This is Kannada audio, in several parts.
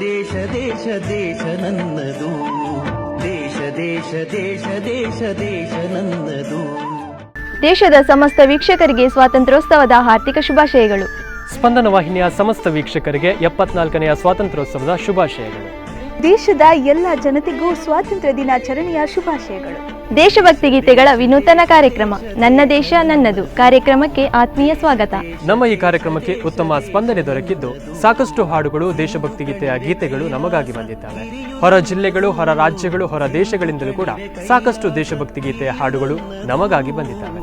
ದೇಶ ದೇಶ ದೇಶ ನನ್ನದು, ದೇಶ ದೇಶ ದೇಶ ದೇಶ ದೇಶ ನನ್ನದು. ದೇಶದ ಸಮಸ್ತ ವೀಕ್ಷಕರಿಗೆ ಸ್ವಾತಂತ್ರ್ಯೋತ್ಸವದ ಹಾರ್ದಿಕ ಶುಭಾಶಯಗಳು. ಸ್ಪಂದನ ವಾಹಿನಿಯ ಸಮಸ್ತ ವೀಕ್ಷಕರಿಗೆ 74ನೇ ಸ್ವಾತಂತ್ರ್ಯೋತ್ಸವದ ಶುಭಾಶಯಗಳು. ದೇಶದ ಎಲ್ಲ ಜನತೆಗೂ ಸ್ವಾತಂತ್ರ್ಯ ದಿನಾಚರಣೆಯ ಶುಭಾಶಯಗಳು. ದೇಶಭಕ್ತಿ ಗೀತೆಗಳ ವಿನೂತನ ಕಾರ್ಯಕ್ರಮ ನನ್ನ ದೇಶ ನನ್ನದು ಕಾರ್ಯಕ್ರಮಕ್ಕೆ ಆತ್ಮೀಯ ಸ್ವಾಗತ. ನಮ್ಮ ಈ ಕಾರ್ಯಕ್ರಮಕ್ಕೆ ಉತ್ತಮ ಸ್ಪಂದನೆ ದೊರಕಿದ್ದು ಸಾಕಷ್ಟು ಹಾಡುಗಳು ದೇಶಭಕ್ತಿ ಗೀತೆಯ ಗೀತೆಗಳು ನಮಗಾಗಿ ಬಂದಿದ್ದಾವೆ. ಹೊರ ಜಿಲ್ಲೆಗಳು, ಹೊರ ರಾಜ್ಯಗಳು, ಹೊರ ದೇಶಗಳಿಂದಲೂ ಕೂಡ ಸಾಕಷ್ಟು ದೇಶಭಕ್ತಿ ಗೀತೆಯ ಹಾಡುಗಳು ನಮಗಾಗಿ ಬಂದಿದ್ದಾವೆ.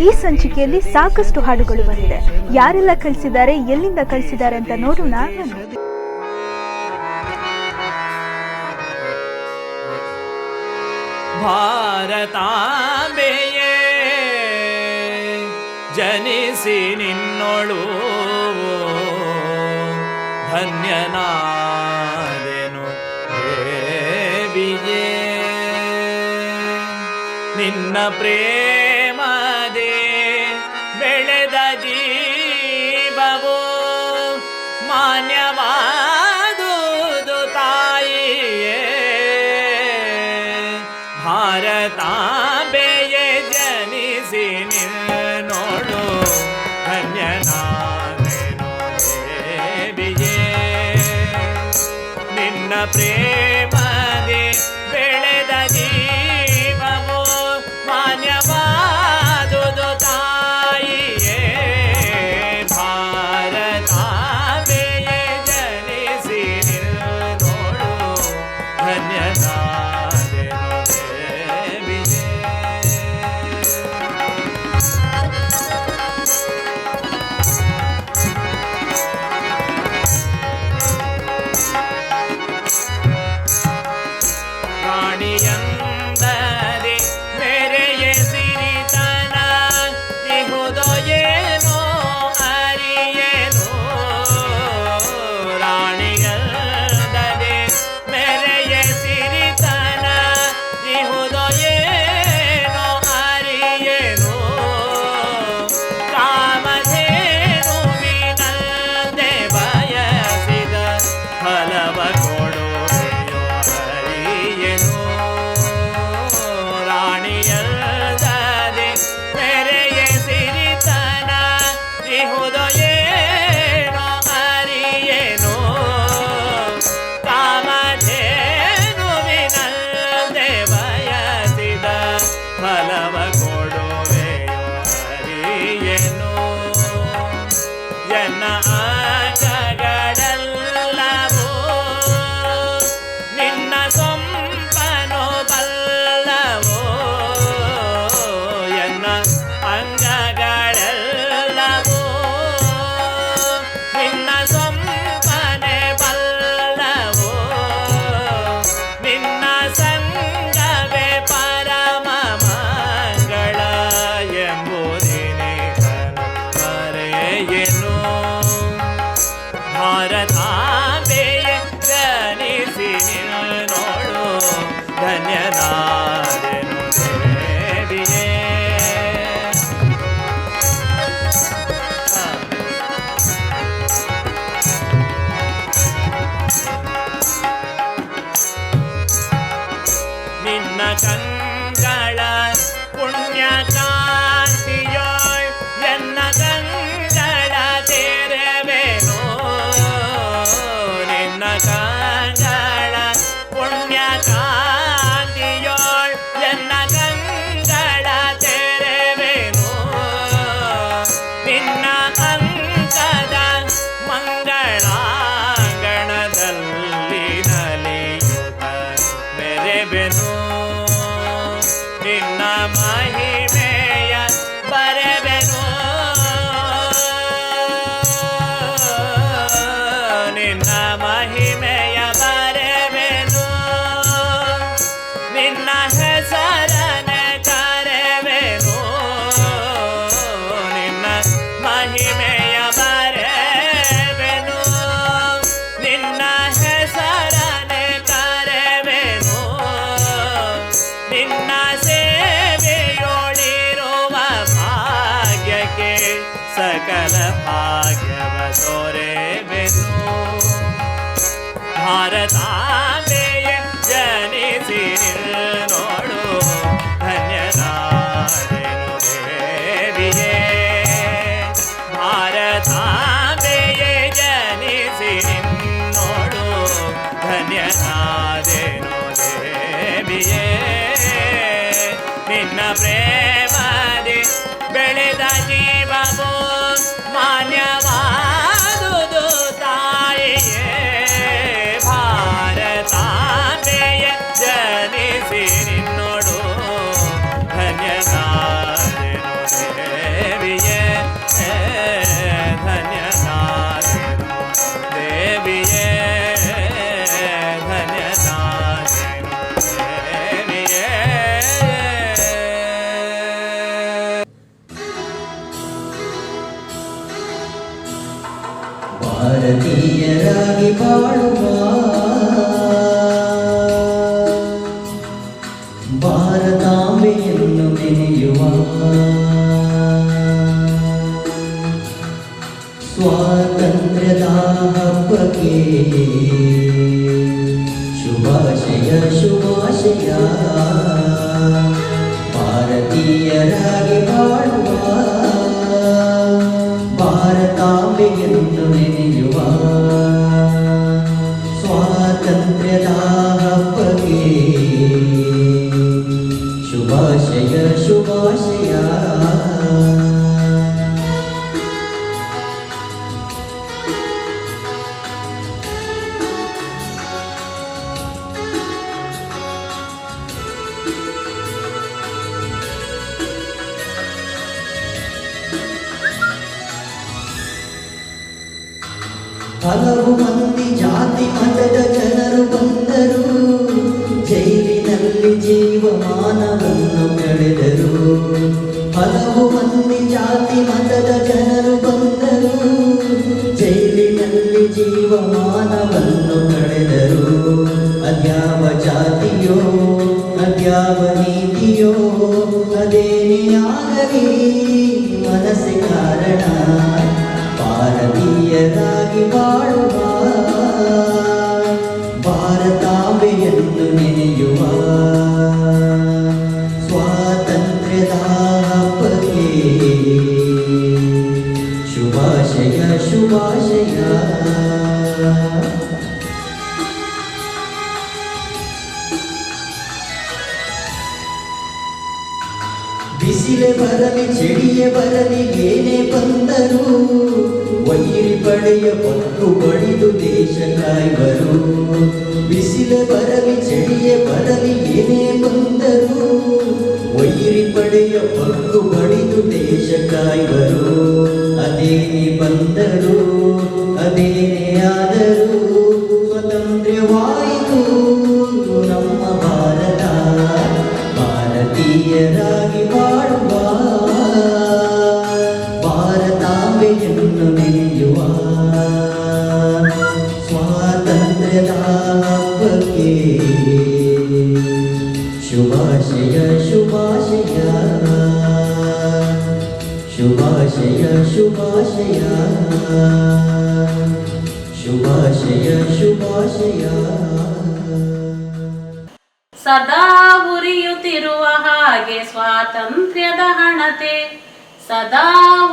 ಈ ಸಂಚಿಕೆಯಲ್ಲಿ ಸಾಕಷ್ಟು ಹಾಡುಗಳು ಬಂದಿದೆ. ಯಾರೆಲ್ಲ ಕಳಿಸಿದ್ದಾರೆ, ಎಲ್ಲಿಂದ ಕಳಿಸಿದ್ದಾರೆ ಅಂತ ನೋಡೋಣ. ಭಾರತಾಂಬೆಯೇ ಜನಿಸಿ ನಿನ್ನೊಳು ಧನ್ಯನಾದೆನು ದೇವಿಯೇ. ನಿನ್ನ ಪ್ರೇಮದೇ ಬೆಳೆದ ಜೀವವು ಮಾನ್ಯವಾದುದು ತಾಯಿಯೇ. ಭಾರತಾಂಬೆಯೇ ಜನಿಸಿ ನಿನ್ನೊಳು ಧನ್ಯನಾದೆನು ದೇವಿಯೇ. ನಿನ್ನ ಪ್ರೇಮದೇ ಬೆಳೆದ ಜೀವವು ಮಾನ್ಯವಾದುದು ತಾಯಿಯೇ. ಭಾರತಾಂಬೆಯೇ ಜನಿಸಿ ನಿನ್ನೊಳು ಧನ್ಯನಾದೆನು ದೇವಿಯೇ. ರಾಣಿಯಂದರೆ ಮೇರೆಯ ಸಿರಿತನ ಇಹುದೋ ಏನೋ ಅರಿಯೇನೋ. ರಾಣಿಯಂದರೆ ಮೇರೆಯ ಸಿರಿತನ ಇಹುದೋ ಏನೋ ಅರಿಯೇನೋ. ಕಾಮಧೇನುವಿನಂತೆ ಬಯಸಿದ ಫಲವ ಕೊಡುವೆಯೋ ಹರಿಯೇನೋ. ರಾಣಿಯಲ್ಲದೆ ಮೇರೆಯ ಸಿರಿತನ ಇಹುದೋ ಏನೋ ಅರಿಯೇನೋ. ಕಾಮಧೇನುವಿನಂತೆ ಬಯಸಿದ ಫಲವ ಕೊಡುವೆಯೋ ಹರಿಯೇನೋ. ಎನ್ನ ಅಂಗಗಳೆಲ್ಲವೂ ನಿನ್ನ ಸೊಂಪನು ಬಲ್ಲವೋ. ಎನ್ನ ಅಂಗಗಳೆಲ್ಲವೂ ನಿನ್ನ ಸೊಂಪನೆ ಬಲ್ಲವೋ. ನಿನ್ನ ಸಂಗವೇ ಪರಮ ಮಂಗಳ ಎಂಬುದಿನಿಗನು ಮರೆಯೇನು. ಭಾರತಾಂಬೆಯೇ ಜನಿಸಿ ನಿನ್ನೊಳು ಧನ್ಯನಾದೆನು ದೇವಿಯೇ. ನಿನ್ನ ಕಂಗಳ ಪುಣ್ಯ ಕಾಂತಿಯೋ ಎನ್ನ ಕಂಗಳ ತೆರೆವೆನೋ. ನಿನ್ನ ಕಂಗಳ ಪುಣ್ಯ ಕಾಂತಿಯೋ ಎನ್ನ ಕಂಗಳ ತೆರೆವೆನೋ. ನಿನ್ನ ಅಂಕದ ಮಂಗಳಾಂಗಣದಲ್ಲಿ ನಲಿಯುತ್ತ ಮೆರೆವೆನು. ಭಾರತಾಂಬೆಯೇ ಜನಿಸಿ ನೋಡು ಧನ್ಯನಾದೆನು ದೇವಿಯೇ. ಭಾರತಾಂಬೆಯೇ ಜನಿಸಿ ನೋಡು ಧನ್ಯನಾದೆನು ದೇವಿಯೇ. ನಿನ್ನ ಪ್ರೇಮದಿ ಬೆಳೆದ ಜೀವವು ಮಾನ್ಯವಾದುದು ತಾಯಿಯೇ. ಭಾರತಾಂಬೆಯ ಜನಿಸಿ ನಿನ್ನೋಡು ಧನ್ಯನಾದೆನು ದೇವಿಯೇ. ಧನ್ಯನಾದೆನು ದೇವಿಯೇ. ಧನ್ಯನಾದೆನು ದೇವಿಯೇ. ಭಾರತೀಯರಾಗಿ ಬಾಳುವ ಭಾರತಾಂಬೆಯನ್ನು ನೆನೆಯುವ ಸ್ವಾತಂತ್ರ್ಯದ ಹಬ್ಬಕ್ಕೆ ಶುಭಾಶಯ ಶುಭಾಶಯ. ಭಾರತೀಯರಾಗಿ ಬಾಳುವ ಭಾರತಾಂಬೆಯನ್ನು ನೆನೆಯುವ ಸ್ವಾತಂತ್ರ್ಯದ ಹಬ್ಬಕ್ಕೆ ಶುಭಾಶಯ ಶುಭಾಶಯ. ಹಲವು ಮಂದಿ ಜಾತಿ ಮತದ ಜನರು ಬಂದರು, ಜೈಲಿನಲ್ಲಿ ಜೀವಮಾನವನ್ನು ಕಳೆದರು. ಹಲವು ಮಂದಿ ಜಾತಿ ಮತದ ಜನರು ಬಂದರು, ಜೈಲಿನಲ್ಲಿ ಜೀವಮಾನವನ್ನು ಕಳೆದರು. ಅದ್ಯಾವ ಜಾತಿಯೋ ಅದ್ಯಾವ ನೀತಿಯೋ ಅದೇನೇ ಆಗಲಿ ಮನಸ್ಸೇ ಕಾರಣ. ಭಾರತೀಯರಾಗಿ ಬಾಳುವ ಭಾರತಾಂಬೆಯನ್ನು ನೆನೆಯುವ ಸ್ವಾತಂತ್ರ್ಯದ ಹಬ್ಬಕ್ಕೆ ಶುಭಾಶಯ ಶುಭಾಶಯ. ಬಿಸಿಲೆ ಬರಲಿ ಚಳಿಯೇ ಬರಲಿ ಏನೇ ಬಂದರು, ವೈರಿ ಪಡೆಯ ಪಟ್ಟು ಬಡಿದು ದೇಶ ಕಾಯ್ವರು. ಬಿಸಿಲೆ ಬರಲಿ ಚಳಿಯೇ ಬರಲಿ ಏನೇ ಬಂದರು, ವೈರಿ ಪಡೆಯ ಪಟ್ಟು ಬಡಿದು ದೇಶ ಕಾಯ್ವರು. ಅದೇನೇ ಬಂದರು ಅದೇನೇ ಆದರೂ ಸ್ವತಂತ್ರವಾಯಿತು ನಮ್ಮ ಭಾರತ. ಭಾರತೀಯರಾಗಿ ಬಾಳುವ ಭಾರತಾಂಬೆಯನ್ನು ನೆನೆಯುವ ಸ್ವಾತಂತ್ರ್ಯದ ಹಬ್ಬಕ್ಕೆ ಶುಭಾಶಯ ಶುಭಾಶಯ. ಶುಭಾಶಯ ಶುಭಾಶಯ. ಶುಭಾಶಯ ಶುಭಾಶಯ. ಸದಾ ಉರಿಯುತ್ತಿರುವ ಹಾಗೆ ಸ್ವಾತಂತ್ರ್ಯದ ಹಣತೆ, ಸದಾ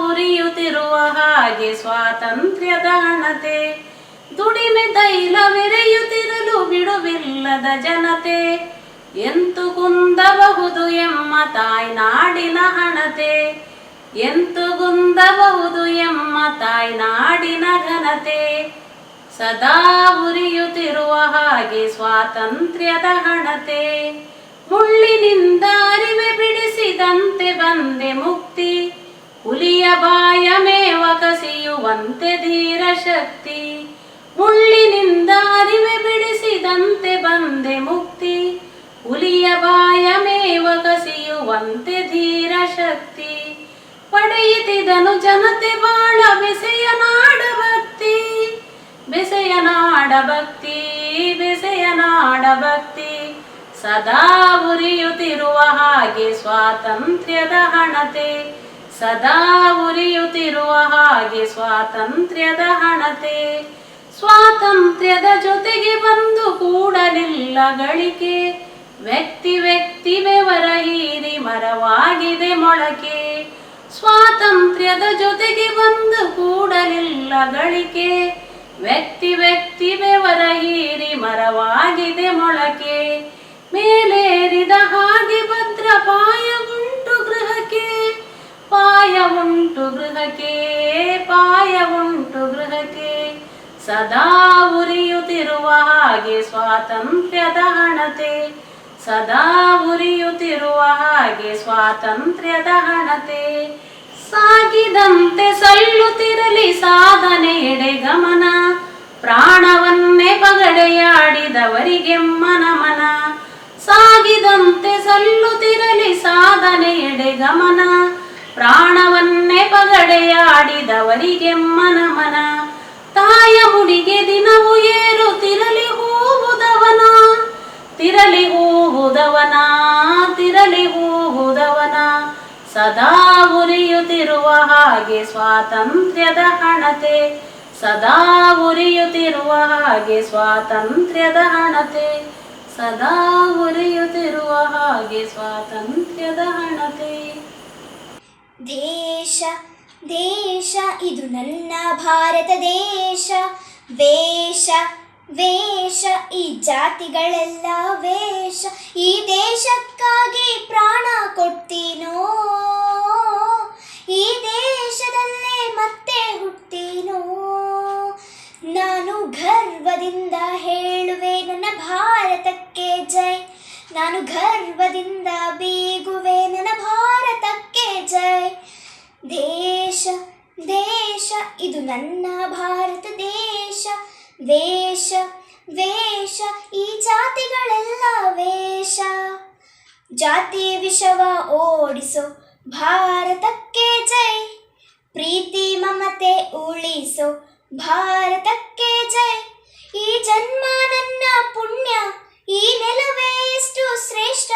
ಉರಿಯುತ್ತಿರುವ ಹಾಗೆ ಸ್ವಾತಂತ್ರ್ಯದ ಹಣತೆ. ದುಡಿಮೆ ತೈಲವೆರೆಯುತ್ತಿರಲು ಬಿಡುವಿಲ್ಲದ ಜನತೆ, ಎಂತು ಕುಂದಬಹುದು ಎಮ್ಮ ತಾಯ್ನಾಡಿನ ಹಣತೆ. ಎಂತು ಕುಂದಬಹುದು ಎಮ್ಮ ತಾಯ್ನಾಡಿನ ಘನತೆ. ಸದಾ ಉರಿಯುತ್ತಿರುವ ಹಾಗೆ ಸ್ವಾತಂತ್ರ್ಯದ ಹಣತೆ. ಮುಳ್ಳಿನಿಂದ ಅರಿವೆ ಬಿಡಿಸಿದಂತೆ ಬಂದೆ ಮುಕ್ತಿ, ಹುಲಿಯ ಬಾಯ ಮೇವ ಕಸಿಯುವಂತೆ ಧೀರ ಶಕ್ತಿ. ಮುಳ್ಳಿನಿಂದ ಅರಿವೆ ಬಿಡಿಸಿದಂತೆ ಬಂದೆ ಮುಕ್ತಿ, ಹುಲಿಯ ಬಾಯ ಮೇವ ಕಸಿಯುವಂತೆ ಧೀರ ಶಕ್ತಿ. ಪಡೆಯಿತಿದನು ಜನತೆ ಬಾಳ ಬೆಸೆಯ ನಾಡ ಭಕ್ತಿ, ಬೆಸೆಯ ನಾಡ ಭಕ್ತಿ, ಬೆಸೆಯ ನಾಡ ಭಕ್ತಿ. ಸದಾ ಉರಿಯುತ್ತಿರುವ ಹಾಗೆ ಸ್ವಾತಂತ್ರ್ಯದ ಹಣತೆ, ಸದಾ ಉರಿಯುತ್ತಿರುವ ಹಾಗೆ ಸ್ವಾತಂತ್ರ್ಯದ ಹಣತೆ. ಸ್ವಾತಂತ್ರ್ಯದ ಜೊತೆಗೆ ಬಂದ ಗಳಿಕೆ ವ್ಯಕ್ತಿ ವ್ಯಕ್ತಿ ಬೆವರ ಹೀರಿ ಮರವಾಗಿದೆ ಮೊಳಕೆ ಸ್ವಾತಂತ್ರ್ಯದ ಜೊತೆಗೆ ಬಂದು ಕೂಡಲಿಲ್ಲ ಗಳಿಕೆ ವ್ಯಕ್ತಿ ವ್ಯಕ್ತಿ ಬೆವರ ಹೀರಿ ಮರವಾಗಿದೆ ಮೊಳಕೆ ಮೇಲೇರಿದ ಹಾಗೆ ಭದ್ರ ಪಾಯವುಂಟು ಗೃಹಕ್ಕೆ ಪಾಯವುಂಟು ಗೃಹಕ್ಕೆ ಪಾಯವುಂಟು ಗೃಹಕ್ಕೆ ಸದಾ ಉರಿಯುತ್ತಿರುವ ಹಾಗೆ ಸ್ವಾತಂತ್ರ್ಯದ ಹಣತೆ ಸದಾ ಉರಿಯುತ್ತಿರುವ ಹಾಗೆ ಸ್ವಾತಂತ್ರ್ಯದ ಹಣತೆ ಸಾಗಿದಂತೆ ಸಲ್ಲುತ್ತಿರಲಿ ಸಾಧನೆಯೆಡೆ ಗಮನ ಪ್ರಾಣವನ್ನೇ ಪಗಡೆಯಾಡಿದವರಿಗೆ ಮನ ಸಾಗಿದಂತೆ ಸಲ್ಲುತ್ತಿರಲಿ ಸಾಧನೆಯೆಡೆ ಗಮನ ಪ್ರಾಣವನ್ನೇ ಪಗಡೆಯಾಡಿದವರಿಗೆ ಮನ ತಾಯ ಮುಡಿಗೆ ದಿನವೂ ಏರುತ್ತಿರಲಿ ಹೂವುದವನ ತಿರಲಿ ಹೂವುದವನ ತಿರಲಿ ಹೂವುದವನ ಸದಾ ಉರಿಯುತ್ತಿರುವ ಹಾಗೆ ಸ್ವಾತಂತ್ರ್ಯದ ಹಣತೆ ಸದಾ ಉರಿಯುತ್ತಿರುವ ಹಾಗೆ ಸ್ವಾತಂತ್ರ್ಯದ ಹಣತೆ ಸದಾ ಉರಿಯುತ್ತಿರುವ ಹಾಗೆ ಸ್ವಾತಂತ್ರ್ಯದ ಹಣತೆ ದೇಶ ದೇಶ ಇದು ನನ್ನ ಭಾರತ ದೇಶ ವೇಷ ವೇಷ ಈ ಜಾತಿಗಳೆಲ್ಲ ವೇಷ ಈ ದೇಶಕ್ಕಾಗಿ ಪ್ರಾಣ ಕೊಡ್ತೀನೋ ಈ ದೇಶದಲ್ಲೇ ಮತ್ತೆ ಹುಡ್ತೀನೋ ನಾನು ಗರ್ವದಿಂದ ಹೇಳುವೆ ನನ್ನ ಭಾರತಕ್ಕೆ ಜೈ ನಾನು ಗರ್ವದಿಂದ ಬೀಗುವೆ ನನ್ನ ಭಾರತಕ್ಕೆ ಜೈ ದೇಶ ದೇಶ ಇದು ನನ್ನ ಭಾರತ ದೇಶ ವೇಷ ವೇಷ ಈ ಜಾತಿಗಳೆಲ್ಲ ವೇಷ ಜಾತಿ ವಿಷವ ಓಡಿಸೋ ಭಾರತಕ್ಕೆ ಜೈ ಪ್ರೀತಿ ಮಮತೆ ಉಳಿಸೋ ಭಾರತಕ್ಕೆ ಜೈ ಈ ಜನ್ಮ ನನ್ನ ಪುಣ್ಯ ಈ ನೆಲವೇ ಎಷ್ಟು ಶ್ರೇಷ್ಠ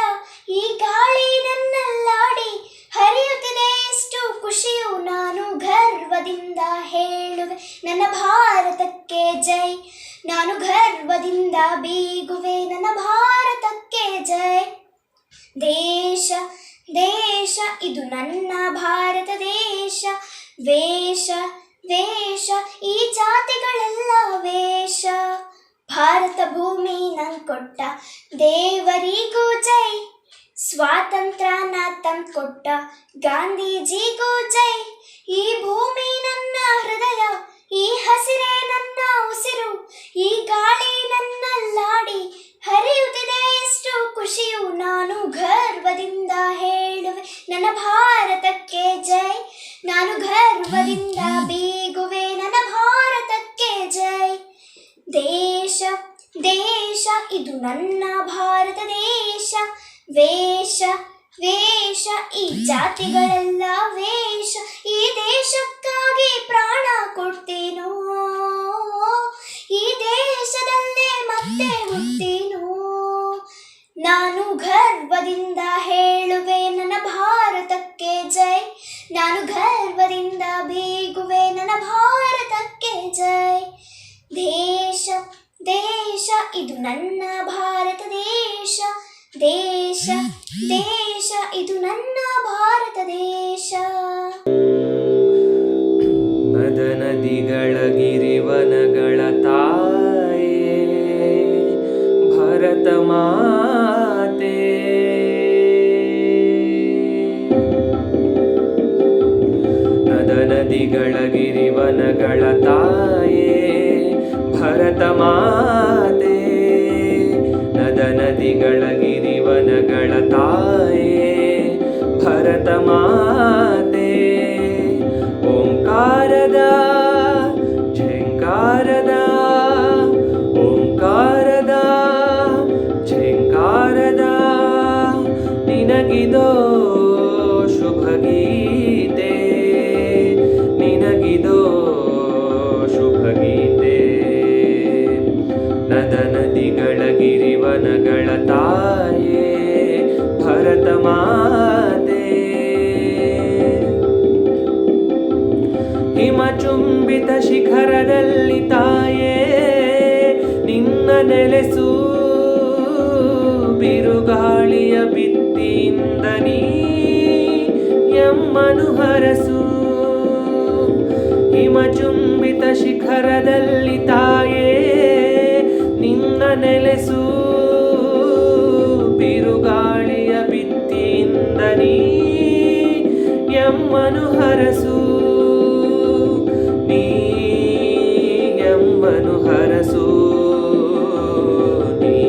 ಈ ಗಾಳಿ ನನ್ನಲ್ಲಾಡಿ ಹರಿಯುತ್ತಿದೆ ಎಷ್ಟು ಖುಷಿಯು ನಾನು ಗರ್ವದಿಂದ ಹೇಳುವೆ ನನ್ನ ಭಾರತಕ್ಕೆ ಜೈ ನಾನು ಗರ್ವದಿಂದ ಬೀಗುವೆ ನನ್ನ ಭಾರತಕ್ಕೆ ಜೈ ದೇಶ ದೇಶ ಇದು ನನ್ನ ಭಾರತ ದೇಶ ವೇಷ ವೇಷ ಈ ಜಾತಿಗಳೆಲ್ಲ ವೇಷ ಭಾರತ ಭೂಮಿ ನಂಗೆ ಕೊಟ್ಟ ದೇವರಿಗೂ ಜೈ ಸ್ವಾತಂತ್ರ್ಯನ ತಂದ್ಕೊಟ್ಟ ಗಾಂಧೀಜಿಗೂ ಜೈ ಈ ಭೂಮಿ ನನ್ನ ಹೃದಯ ಈ ಹಸಿರೇ ನನ್ನ ಉಸಿರು ಈ ಗಾಳಿ ನನ್ನಲ್ಲಾಡಿ ಹರಿಯುತ್ತಿದೆ ಎಷ್ಟು ಖುಷಿಯು ನಾನು ಗರ್ವದಿಂದ ಹೇಳುವೆ ನನ್ನ ಭಾರತಕ್ಕೆ ಜೈ ನಾನು ಗರ್ವದಿಂದ ಬೀಗುವೆ ನನ್ನ ಭಾರತಕ್ಕೆ ಜೈ ದೇಶ ದೇಶ ಇದು ನನ್ನ ಭಾರತ ದೇಶ ವೇಷ ವೇಷ ಈ ಜಾತಿಗಳೆಲ್ಲ ವೇಷ ಈ ದೇಶಕ್ಕಾಗಿ ಪ್ರಾಣ ಕೊಡ್ತೀನೋ ಈ ದೇಶದಲ್ಲೇ ಮತ್ತೆ ಹುಡ್ತೀನೋ ನಾನು ಗರ್ವದಿಂದ ಹೇಳುವೆ ನನ್ನ ಭಾರತಕ್ಕೆ ಜೈ ನಾನು ಗರ್ವದಿಂದ ಬೀಗುವೆ ನನ್ನ ಭಾರತಕ್ಕೆ ಜೈ ದೇಶ ದೇಶ ಇದು ನನ್ನ ಭಾರತ ದೇಶ ದೇಶ ದೇಶ ಇದು ನನ್ನ ಭಾರತ ದೇಶ ನದ ನದಿಗಳ ಗಿರಿವನಗಳ ತಾಯೇ ಭರತ ಮಾತೆ ನದ ನದಿಗಳ ಗಿರಿವನಗಳ ತಾಯೇ ಭರತ ಮಾತೆ ನದ ನದಿಗಳ ಗಿರಿವನಗಳ ತಾಯೇ ಭರತ ಮಾತೆ ಓಂಕಾರದ ಝೇಂಕಾರದ ಓಂಕಾರದ ಝೇಂಕಾರದ ನಿನಗಿದೋ ಶುಭ ಗೀತೆ ನಿನಗಿದೋ ಶುಭ ಗೀತೆ ನದ ನದಿಗಳ ಗಿರಿವನಗಳ ತಾಯೇ ಭರತ ಮಾತೆ ಹಿಮಚುಂಬಿತ ಶಿಖರದಲ್ಲಿ ತಾಯೇ ನಿನ್ನ ನೆಲೆಸು ಬಿರುಗಾಳಿಯ ಬಿತ್ತಿಯಿಂದ ನೀ ಎಮ್ಮನು ಹರಸು. ಹಿಮಚುಂಬಿತ ಶಿಖರದಲ್ಲಿ ತಾಯೇ ನಿನ್ನ ನೆಲೆಸು. ಬಿರುಗಾಳಿಯ ಬಿತ್ತಿಯಿಂದ ನೀ ಎಮ್ಮನು ಹರಸು. ನೀ ಎಮ್ಮನು ಹರಸು. ನೀ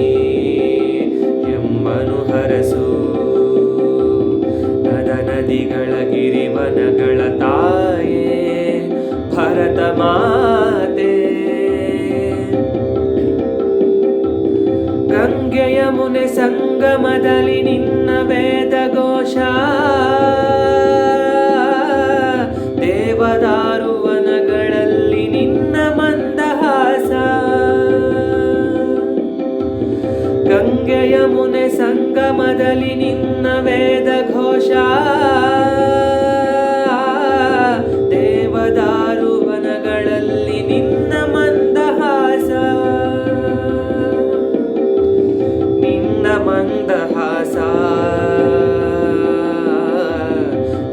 ಎಮ್ಮನು ಹರಸು. ನದ ನದಿಗಳ ಗಿರಿವನಗಳ ತಾಯೇ ಭರತ ಮಾತೆ. ಗಂಗೆ ಯಮುನೆ ಸಂಗಮದಲ್ಲಿ ನಿನ್ನ ವೇದ ಘೋಷ. ದೇವದಾರು ವನಗಳಲ್ಲಿ ನಿನ್ನ ಮಂದಹಾಸ. ಗಂಗೆ ಯಮುನೆ ಸಂಗಮದಲ್ಲಿ ನಿನ್ನ ವೇದ ಘೋಷ. ದೇವದಾರು ವನಗಳಲ್ಲಿ ನಿನ್ನ ಮಂದಹಾಸ. ನಿನ್ನ ಮಂದಹಾಸ.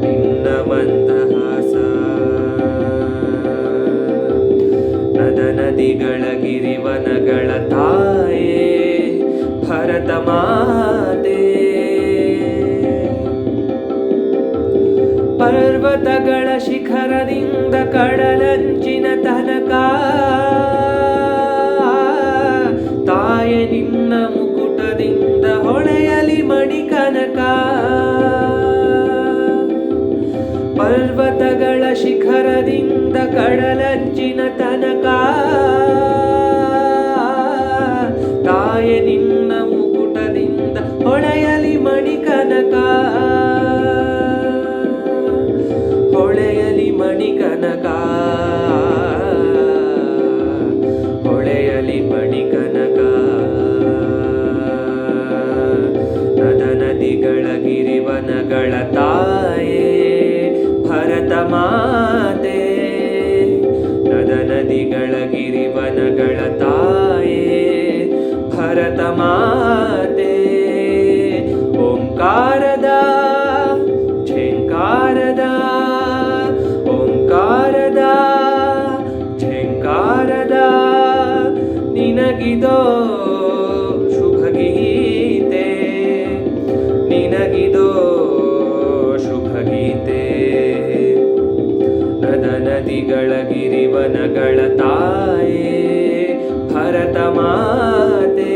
ನಿನ್ನ ಮಂದಹಾಸ. ನದ ನದಿಗಳ ಗಿರಿವನಗಳ ತಾಯೇ ಭರತ ಮಾತೆ. ಪರ್ವತಗಳ ಶಿಖರದಿಂದ ಕಡಲಂಚಿನ ತನಕ ತಾಯೆ ನಿನ್ನ ಮುಕುಟದಿಂದ ಹೊಳೆಯಲಿ ಮಣಿಕನಕ. ಪರ್ವತಗಳ ಶಿಖರದಿಂದ ಕಡಲಂಚಿನ ತನಕ ತಾಯೆ ನಿನ್ನ ಮುಕುಟದಿಂದ ಹೊಳೆಯಲಿ ಮಣಿಕನಕ. ಹೊಳೆಯಲಿ ಮಣಿಕನಕ. ಹೊಳೆಯಲಿ ಮಣಿಕನಕ. ನದ ನದಿಗಳ ಗಿರಿವನಗಳ ತಾಯೇ ಭರತ ಮಾತೆ. ನದ ನದಿಗಳ ಗಿರಿವನಗಳ ತಾಯೇ ಭರತ ಮಾತೆ. ಓಂಕಾರದ ಝೇಂಕಾರದ ಓಂಕಾರದ ಝೇಂಕಾರದ ನಿನಗಿದೋ ಶುಭಗೀತೆ. ನಿನಗಿದೋ ಶುಭಗೀತೆ. ನದ ನದಿಗಳ ಗಿರಿವನಗಳ ತಾಯೇ ಭರತ ಮಾತೆ.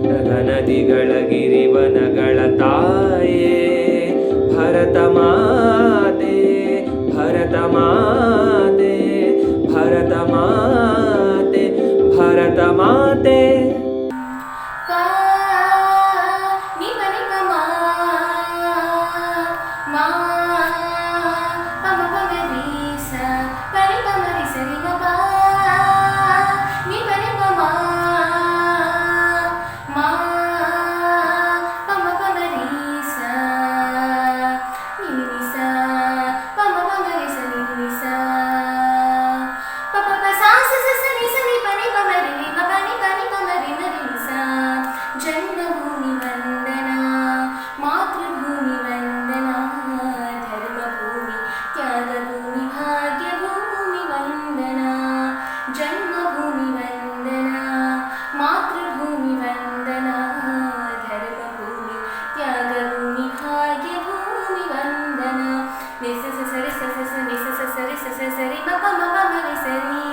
ನದ ನದಿಗಳ ಗಿರಿವನಗಳ ತಾಯೇ ಭರತ ಮಾತೆ. ಭರತ ಮಾತೆ. ಭರತ ಮಾತೆ. ಭರತ ಮಾತೆ. जन्मभूमि वंदना, मातृभूमि वंदना, धर्मभूमि त्यागभूमि भाग्यभूमि वंदना. जन्मभूमि वंदना, मातृभूमि वंदना, धर्मभूमि त्यागभूमि भाग्यभूमि वंदना. निस सरि सस निस सरि सस सरि म प म प म रि सरि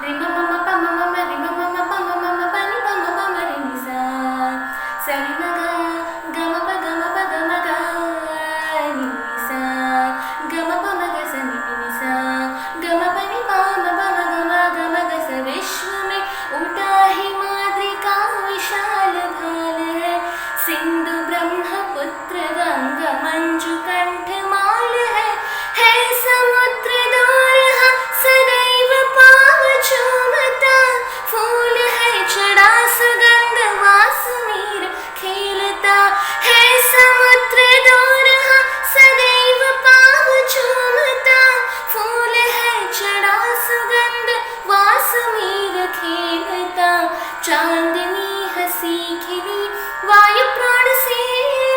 रि म म म प म म म रि म म म प म म म प नि प म प म रि नि सा सरि म ग ग म प ग म प ग म ग नि सा ग म प म ग स नि नि सा ग म प नि प म प म ग म ग स. विश्व में उठा हिमाद्रि का विशाल भाल है, सिंधु ब्रह्मपुत्र गंगा मंजु कंठ माल है समुद्र दोरहा सदैव पाव चूमता. फूल है चढ़ा सुगंध वासुमीर खेलता है समुद्र दोरहा सदैव पाव चूमता. फूल है चढ़ा सुगंध वासुमीर खेलता. चांदनी हंस सीखी वायु प्राण से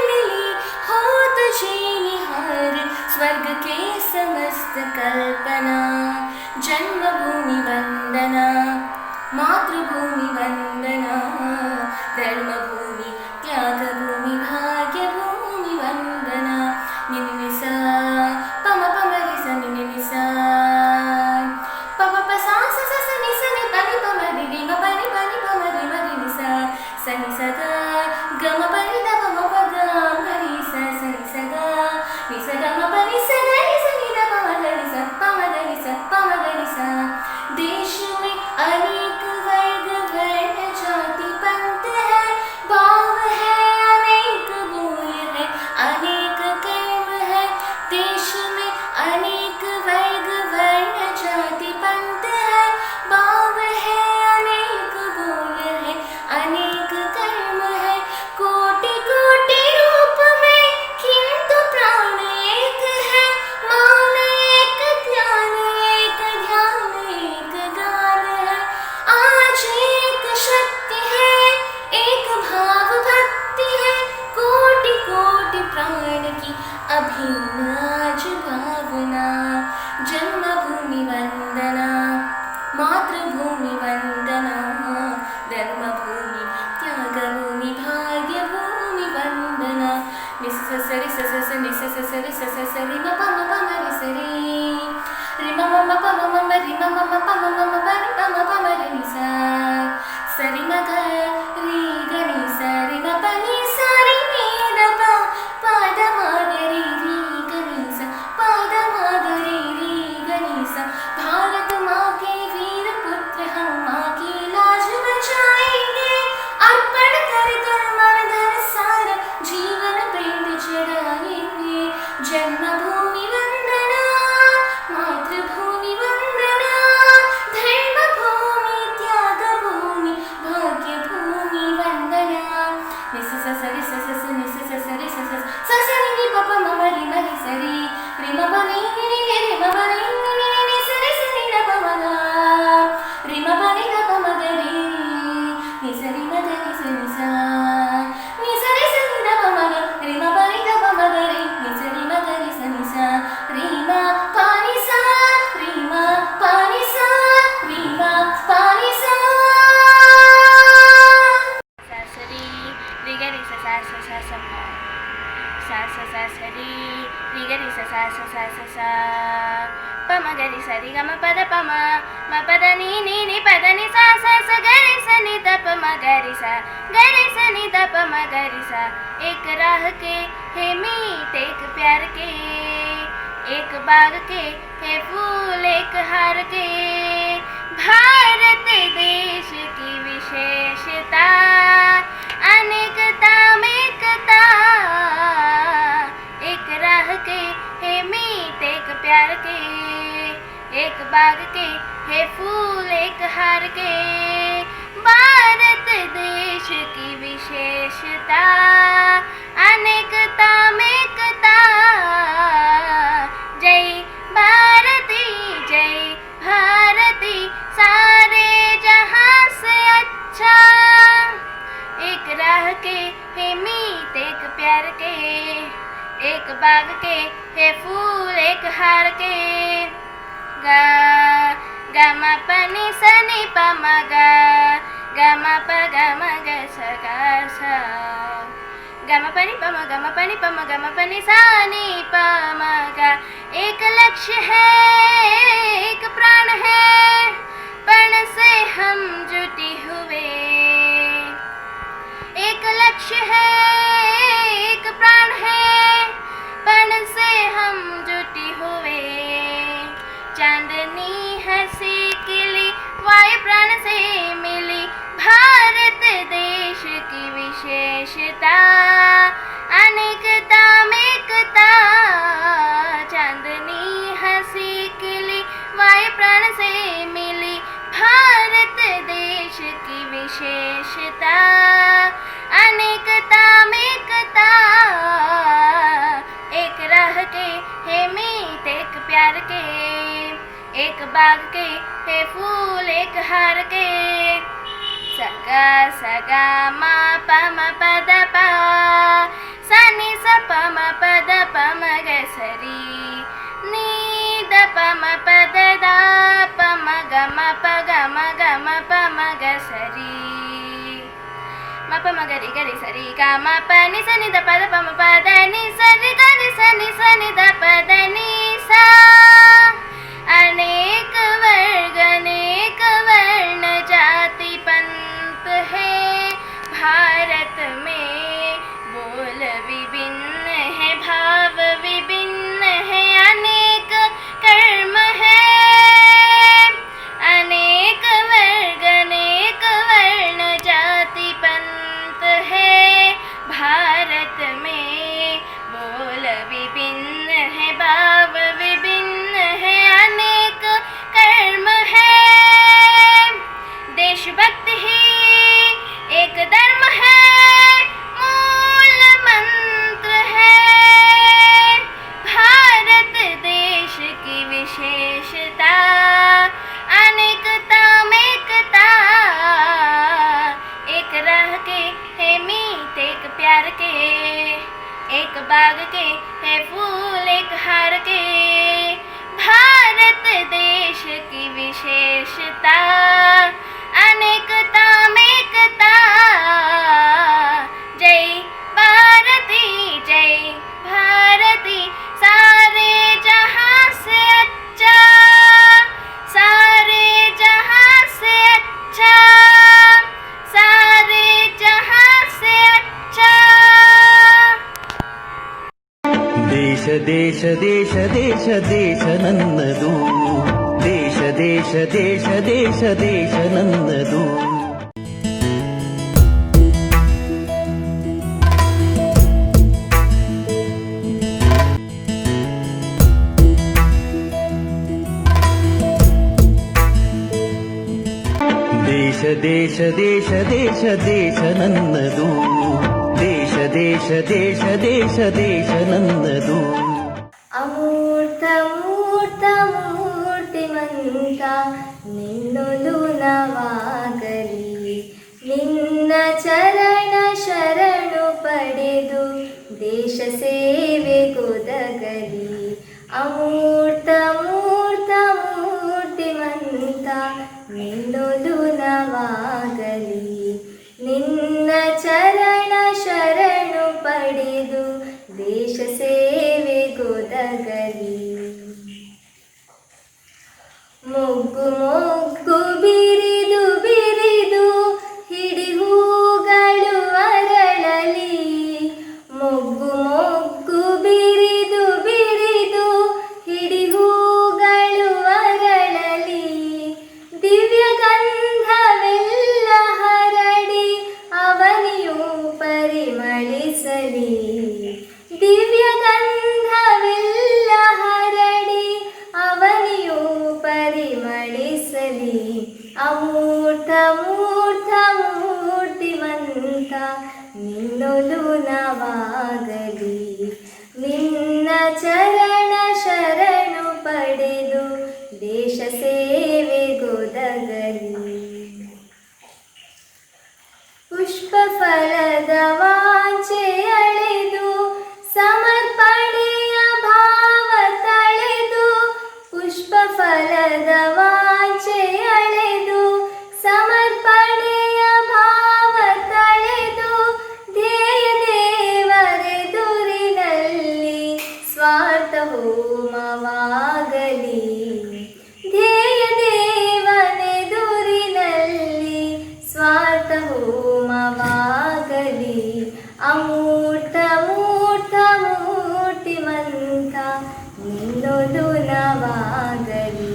मिली हो तुझे निहार स्वर्ग के समस्त कल्पना जन्मभूमि वंदना मातृभूमि वंदना धर्मभूमि त्यागभूमि भाग्यभूमि वंदना निनिसा पम पम रिसा निनिसा पप प सा स स स नि स नि प नि प म रि रि म प नि प नि प म रि म रि नि सा स नि स ग ग म प नि द प म प ग म रि सा स नि स ग म प नि स ग रि स नि द प म ग रि स प म ग रि स प म ग रि सा देश में अनेक वर्ग वर्ण जाति पंथ है भाव है अनेक बोल है अनेक कर्म है देश में अनेक वर्ग वर्ण जाति पंथ है भाव है अनेक बोल है अनेक कर्म है कोटि कोटि रूप में किंतु प्राण एक है मान एक ध्यान एक गान है आज एक शक्ति है एक भाव भक्ति है कोटि कोटि प्राण की अभिन्न आज भावना जन्मभूमि वंदना मातृभूमि वंदना धर्मभूमि त्यागभूमि भाग्यभूमि वंदना निस स स रि स स स नि स स स रि स स स रि म प म प म रि स रि म म म प म म म रि म म म प म म म प नि प म प म रि नि सा स रि म ग रि ग नि स रि म प नि सा रि नि द प प द म ग रि रि ग नि सा प द म ग रि रि ग नि सा भारत माँ के वीर पुत्र हम माँ की लाज बचाएंगे अर्पण कर कर मन धन सारा जीवन पेंड चढ़ाएंगे जन्मभूमि वंदना मातृभूमि वंदना धर्मभूमि त्यागभूमि भाग्यभूमि वंदना निस स स रि स स स नि स स स रि स स स स नि नि प प म म रि म रि स रि रि म प नि नि नि नि रि म प नि नि नि नि नि स रि स नि द प म ग रि म प नि द प म ग रि नि स रि म ग रि स नि सा नि स रि स नि द प म ग रि म प नि द प म ग रि नि स रि म ग रि स नि सा रि म प नि सा रि म प नि सा रि म प नि सा सा स रि रि ग रि स सा स सा स प सा स सा स रि रि ग रि स सा स सा स सा प म ग रि स रि ग म प द प म प द नि नि नि प द नि सा सा स ग रि स नि द प म ग रि सा ग रि स नि द प म ग रि सा एक राह के हे मीत एक प्यार के एक बाग के हे फूल एक हार के भारत देश की विशेषता अनेकता में एकता एक राह के हे मीत एक प्यार के एक बाग के हे फूल एक हार के भारत देश की विशेषता अनेकता में एकता जय भारती सारे जहां से अच्छा एक राह के हे मीत एक प्यार के एक बाग के हे फूल एक हार के गा ग म प नि स नि प म ग ग म प ग म ग स ग स ग म प नि प म ग म प नि प म ग म प नि सा नि प म ग एक लक्ष्य है एक प्राण है पण से हम जुटे हुए एक लक्ष्य है एक प्राण है पण से हम जुटे हुए चांदनी हंसी खिली वायु प्राण से मिली भारत देश की विशेषता अनेकता में एकता चांदनी हंसी खिली वायु प्राण से मिली भारत देश की विशेषता अनेकता में एकता एक राह के हे मीत एक प्यार के एक बाग के हे फूल एक हार के ಸಗ ಸಗ ಮ ಪ ಮ ಪದ ಪ ಸನಿ ಸ ಪ ಮ ಪದ ಪ ಮ ಗ ಸರಿ ನೀ ದ ಪ ಮ ಪದ ದ ಪ ಮ ಗ ಮ ಪ ಗ ಮ ಗ ಮ ಪ ಮ ಗ ಸರಿ ಮ ಪ ಮ ಗರಿ ಗರಿ ಸರಿ ಗ ಮ ಪ ನಿ ಸ ನಿ ದ ಪ ದ ಪ ಮ ಪ ದ ನಿ ಸರಿ ಗರಿ ಸ ನಿ ಸ ನಿ ದ ಪ ದ ನಿ ಸ अनेक वर्ग अनेक वर्ण जाति पंथ है भारत में बोल विभिन्न है भाव विभिन्न है अनेक कर्म है अनेक वर्ग अनेक वर्ण जाति पंथ है भारत में बोल विभिन्न है भाव विभिन्न है अनेक कर्म है देशभक्ति ही एक धर्म है मूल मंत्र है भारत देश की विशेषता अनेकता में एकता एक राह के है मीत एक प्यार के एक बाग के है फूल एक हार के भारत देश की विशेषता अनेकता में एकता जय भारती जय भारती सारे जहां से अच्छा सारे जहां से अच्छा सारे जहां से अच्छा ದೇಶ ದೇಶ ದೇಶ ದೇಶ ದೇಶ ನನ್ನದು ದೇಶ ದೇಶ ದೇಶ ದೇಶ ದೇಶ ನನ್ನದು ದೇಶ ದೇಶ ದೇಶ ದೇಶ ದೇಶ ನನ್ನದು ದೇಶ ದೇಶ ದೇಶ ದೇಶ ದೇಶ ನನ್ನದು ಅಮೂರ್ತ ಮೂರ್ತ ಮೂರ್ತಿಮಂತ ನಿನ್ನೊಲು ನವಾಗಲಿ ನಿನ್ನ ಚರಣ ಶರಣು ಪಡೆದು ದೇಶ ಸೇವೆಗೊದಗಲಿ ಅಮೂರ್ತ ಮೂರ್ತ ಮೂರ್ತಿಮಂತ ನಿನ್ನೊಲು ನವಾಗಲಿ ನಿನ್ನ ಚರಣ ಶರಣು ಪಡೆದು ದೇಶ ಸೇವೆಗೊದಗಲಿ ಮೊಗ್ಗು ಮೊಗ್ಗು ಬಿರಿದು ಬಿರಿದು ಹಿಡಿ ಹೂಗಳು ಅರಳಲಿ ಮೊಗ್ಗು ಮೊಗ್ಗು ಬಿರಿದು ಬಿರಿದು ಹಿಡಿ ಹೂಗಳು ಅರಳಲಿ ದಿವ್ಯ ಗಂಧವೆಲ್ಲ ಹರಡಿ ಅವನಿಯು ಪರಿಮಳಿಸಲಿ ದಿವ್ಯ ಗಂಧವೆಲ್ಲ ಹರಡಿ ಅವನಿಯು ಪರಿಮಳಿಸಲಿ ಅಮೂರ್ತ ಮೂರ್ತ ಮೂರ್ತಿಮಂತ ನಿನ್ನೊಲು ನವಾಗಲಿ ನಿನ್ನ ಚರಣ ಶರಣು ಪಡೆದು ದೇಶ ಸೇವೆಗೊದಗಲಿ ಪುಷ್ಪ ಫಲದ ವಾಂಚೆ ಅಳೆದು ಸಮರ್ಪಣೆಯ ಭಾವ ತಳೆದು ಪುಷ್ಪ ಫಲದ ವಾಂಚೆ ಅಳೆದು ಸಮರ್ಪಣೆಯ ಭಾವ ತಳೆದು ಧ್ಯೇಯ ದೇವರೆದುರಿನಲ್ಲಿ ಸ್ವಾರ್ಥ ಹೋಮವಾಗಲಿ ಧ್ಯೇಯ ದೇವನೆದುರಿನಲ್ಲಿ ಸ್ವಾರ್ಥ ಹೋಮವಾಗಲಿ ಅಮೂರ್ತ ಮೂರ್ತ ಮೂರ್ತಿಮಂತ ನಿನ್ನೊಲು ನವಾಗಲಿ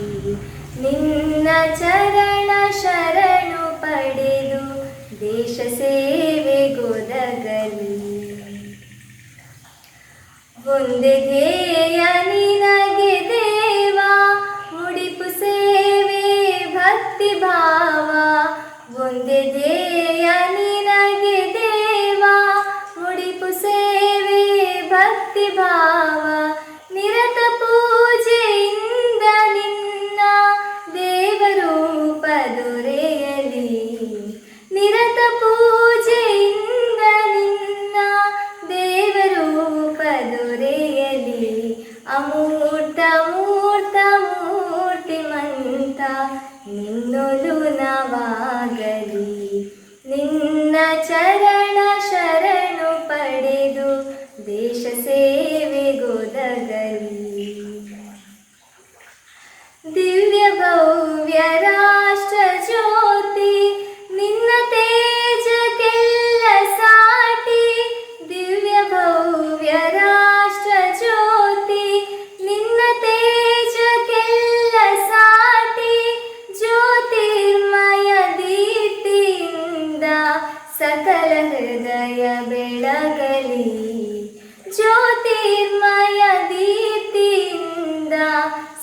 ನಿನ್ನ ಚರಣ ಶರಣು ಪಡೆದು ದೇಶ ಸೇವೆಗೊದಗಲಿ ಒಂದೇ ಧ್ಯೇಯ ನಿನಗೆ ದೇವ ಮುಡಿಪು ಸೇವೆ ಭಕ್ತಿ ಭಾವ ಒಂದೇ ಧ್ಯೇಯ ನಿನಗೆ ದೇವ ಮುಡಿಪು ಸೇವೆ ಭಕ್ತಿ ಭಾವ ನಿರತ ಪೂಜೆಯಿಂದ ನಿನ್ನ ದೇವರೂಪ ದೊರೆಯಲಿ ನಿರತ ಪೂಜೆಯಿಂದ ನಿನ್ನ ದೇವರೂಪ ದೊರೆಯಲಿ ಅಮೂರ್ತ ಮೂರ್ತ ಮೂರ್ತಿಮಂತ ನಿನ್ನೊಲು ನವಾಗಲಿ ನಿನ್ನ ಚರಣ ಶರಣು ಪಡೆದು ದೇಶ ಸೇವೆಗೊದಗಲಿ ದಿವ್ಯ ಭವ್ಯ ರಾಷ್ಟ್ರ ಜ್ಯೋತಿ ನಿನ್ನ ತೇಜಕ್ಕೆಲ್ಲ ಸಾಟಿ ದಿವ್ಯ ಭವ್ಯ ರಾಷ್ಟ್ರ ಜ್ಯೋತಿ ನಿನ್ನ ತೇಜಕ್ಕೆಲ್ಲ ಸಾಟಿ ಜ್ಯೋತಿರ್ಮಯ ದೀಪ್ತಿಯಿಂದ ಸಕಲ ಹೃದಯ ಬೆಳಗಲಿ ಜ್ಯೋತಿರ್ಮಯ ದೀಪ್ತಿಯಿಂದ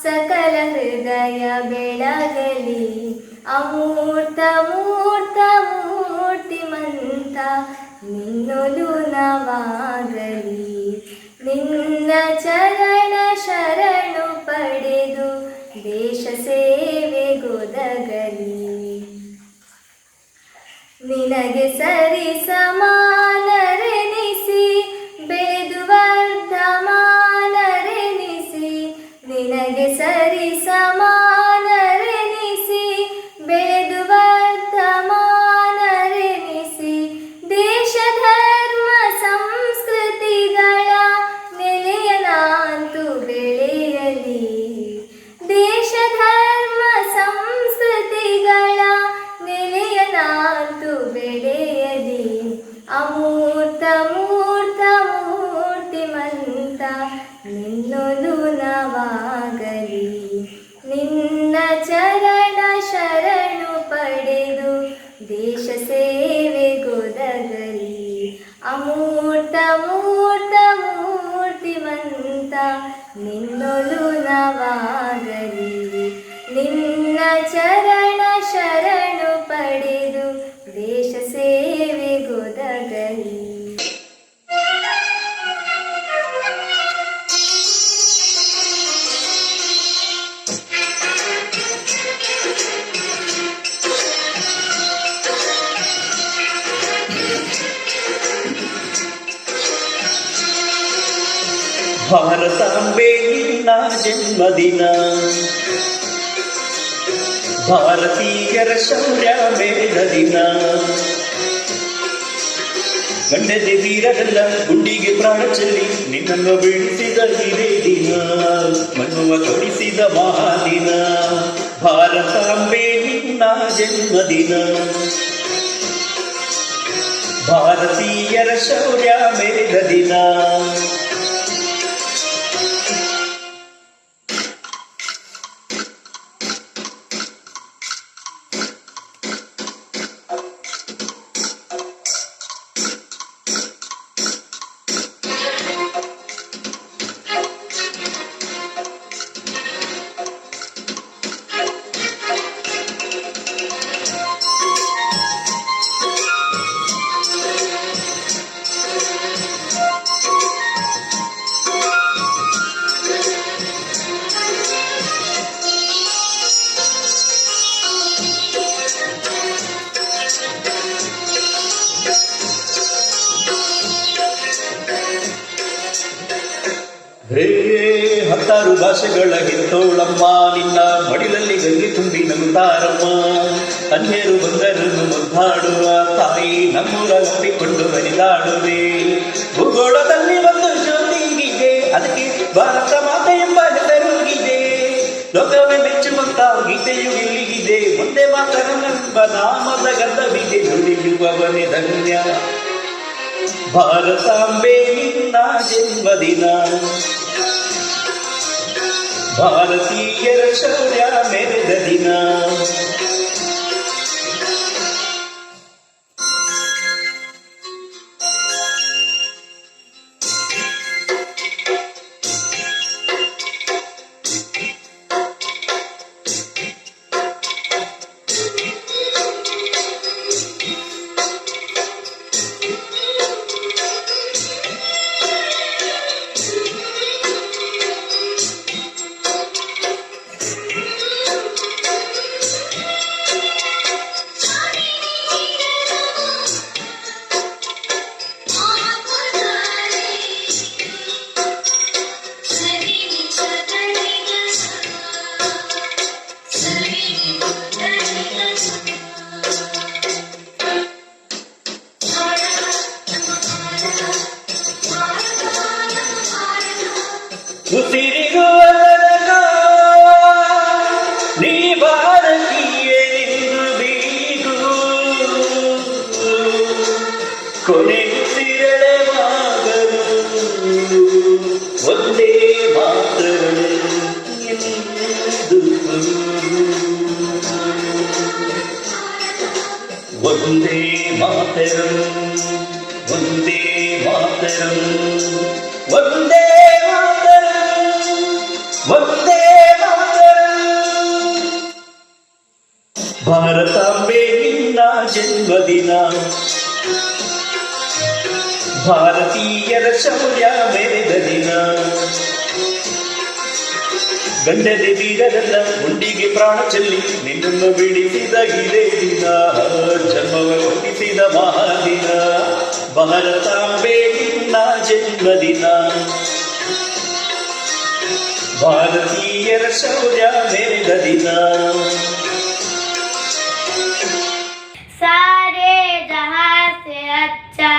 ಸಕಲ ಹೃದಯ ಬೆಳಗಲಿ ಅಮೂರ್ತ ಮೂರ್ತ ಮೂರ್ತಿಮಂತ ನಿನ್ನೊಲು ನವಾಗಲಿ ನಿನ್ನ ಚರಣ ಶರಣು ಪಡೆದು ದೇಶ ಸೇವೆಗೊದಗಲಿ ನಿನಗೆ ಸರಿ ಸಮಾನರೆನಿಸಿ ಬೆಳೆದು ವರ್ಧಮಾನರೆನಿಸಿ ನಿನಗೆ ಸರಿ ಸಮಾನರೆನಿಸಿ ಬೆಳೆದು ವರ್ಧಮಾನರೆನಿಸಿ ದೇಶ ಧರ್ಮ ಸಂಸ್ಕೃತಿಗಳ ನೆಲೆಯನಾಂತು ಬೆಳೆಯಲಿ ದೇಶ ಧರ್ಮ ಸಂಸ್ಕೃತಿಗಳ ನೆಲೆಯನಾಂತು ಬೆಳೆಯಲಿ ಅಮೂರ್ತ ಮೂರ್ತ ಮೂರ್ತಿಮಂತ ನಿನ್ನೊಲು ನವಾಗಲಿ ನಿನ್ನ ಚರಣ ಶರಣು ಪಡೆದು ದೇಶ ಸೇವೆಗೊದಗಲಿ ಅಮೂರ್ತ ಮೂರ್ತ ಮೂರ್ತಿಮಂತ ನಿನ್ನೊಲು ನವಾಗಲಿ ನಿನ್ನ ಚರಣ ಶರಣು ಪಡೆದು ದೇಶ ಸೇವೆಗೊದಗಲಿ ಭಾರತಾಂಬೆ ನಿನ್ನ ಜನ್ಮದಿನ ಭಾರತೀಯರ ಶೌರ್ಯ ಮೇಳ ದಿನ ಗಂಡದೆ ವೀರರೆಲ್ಲ ಗುಂಡಿಗೆ ಪ್ರಾಣ ಚೆಲ್ಲಿ ನಿನ್ನನ್ನು ಬೀಳಿಸಿದ ಇದೇ ದಿನ ಮನ್ನುವ ತೊಡಿಸಿದ ಮಹಾದಿನ ಭಾರತಾಂಬೆ ನಿನ್ನ ಜನ್ಮದಿನ ಭಾರತೀಯರ ಶೌರ್ಯ ಮೇಳ ದಿನ ಹೇ ಹತ್ತಾರು ಭಾಷೆಗಳ ಹಿಂತೋಳಮ್ಮ ನಿನ್ನ ಮಡಿಲಲ್ಲಿ ಗಂಗೆ ತುಂಬಿ ನಗುತ್ತಾರಮ್ಮ ಅನ್ಯರು ಬಂದರನ್ನು ಮುದ್ದಾಡುವ ತಾಯಿ ನಮ್ಮೂರ ಒಪ್ಪಿಕೊಂಡು ಹರಿದಾಡುವೆ ಭೂಗೋಳದಲ್ಲಿ ಒಂದು ಜ್ಯೋತಿಗಿದೆ ಅದಕ್ಕೆ ಭಾರತ ಮಾತೆ ಎಂಬ ಹೆಸರುಗಿದೆ ಲೋಕವೇ ಮೆಚ್ಚುವಂತ ಗೀತೆಯು ಇಲ್ಲಿಗಿದೆ ಮುಂದೆ ಮಾತರನೆಂಬ ನಾಮದ ಗಂಧವಿದೆ ನುಡಿಯುವವನೇ ಧನ್ಯ ಭಾರತಾಂಬೆ ನಿನ್ನ ಜನ್ಮದಿನ ಭಾರತೀಯರ ಶೌರ್ಯ ಮೆರೆದ ದಿನ ಉಸಿರಿರುವ ತನಕ ನೀ ಭಾರತೀಯನೆಂದು ಬೀಗು ಕೊನೆಯುಸಿರೆಳೆವಾಗಲು ಒಂದೇ ಮಾತರಳು ಎಂದು ಒಂದೇ ಮಾತರಳು ಒಂದೇ ಮಾತರಳು ಒಂದೇ ಮಾತರಳು ಒಂದೇ ಮಾತರಳು ಭಾರತಾಂಬೆ ನಿನ್ನ ಜನ್ಮದಿನ ಭಾರತೀಯರ ಶೌರ್ಯ ಮೆರೆದ ದಿನ ಗಂಡದೆ ವೀರರೆಲ್ಲ ಗುಂಡಿಗೆ ಪ್ರಾಣ ಚೆಲ್ಲಿ ನಿನ್ನನ್ನು ಬಿಡಿಸಿದ ಇದೇ ದಿನ ಜನ್ಮವ ಕೊಟ್ಟಿಸಿದ ಮಹಾದಿನ ಭಾರತಾಂಬೆ ನಿನ್ನ ಜನ್ಮದಿನ ಭಾರತೀಯರ ಶೌರ್ಯ ಮೆರೆದ ದಿನ सारे जहां से अच्छा